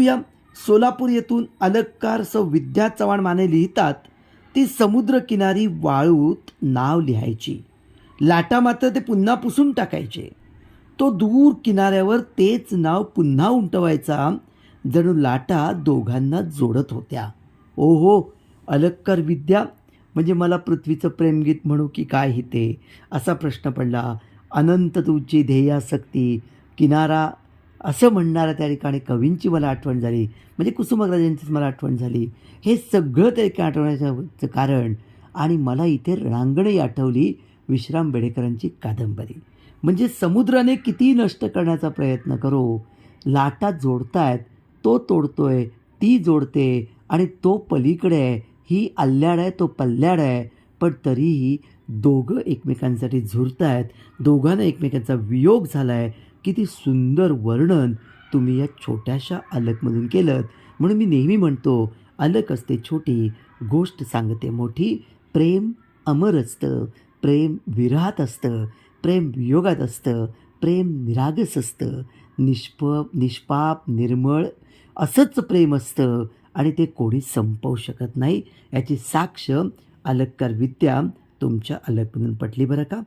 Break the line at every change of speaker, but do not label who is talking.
या सोलापूर येथून अलंकार सौ विद्या चव्हाण माने लिहितात, ती समुद्रकिनारी वाळूत नाव लिहायची. लाटा मात्र ते पुन्हा पुसून टाकायचे. तो दूर किनाऱ्यावर तेच नाव पुन्हा उमटवायचा, जणू लाटा दोघांना जोडत होत्या. ओहो, अलंकार विद्या म्हणजे मला पृथ्वीचं प्रेमगीत म्हणू की काय हिते, असा प्रश्न पडला. अनंत तुझी ध्येयासक्ती किनारा असं म्हणणाऱ्या त्या ठिकाणी कवींची मला आठवण झाली, म्हणजे कुसुमाग्रजांचीच मला आठवण झाली. हे सगळं त्या ठिकाणी आठवण्याचं कारण, आणि मला इथे रणांगणही आठवली, विश्राम बेडेकरांची कादंबरी. म्हणजे समुद्राने किती नष्ट करण्याचा प्रयत्न करो, लाटा जोडतायत, तो तोडतोय, ती जोडते, आणि तो पलीकडे आहे, ही अल्ल्याड आहे, तो पल्ल्याड आहे, पण तरीही दोघं एकमेकांसाठी झुरतायत, दोघांना एकमेकांचा वियोग झाला आहे. किती सुंदर वर्णन तुम्ही या छोट्याशा अलकमधून केलं. म्हणून मी नेहमी म्हणतो, अलक असते छोटी, गोष्ट सांगते मोठी. प्रेम अमर असतं, प्रेम विरहात असतं, प्रेम वियोगात असतं, प्रेम निरागस असतं, निष्पाप निर्मळ असंच प्रेम असतं, आणि ते कोणी संपवू शकत नाही. याची साक्ष अलंकार विद्या तुमच्या अलकमधून पटली बरं का.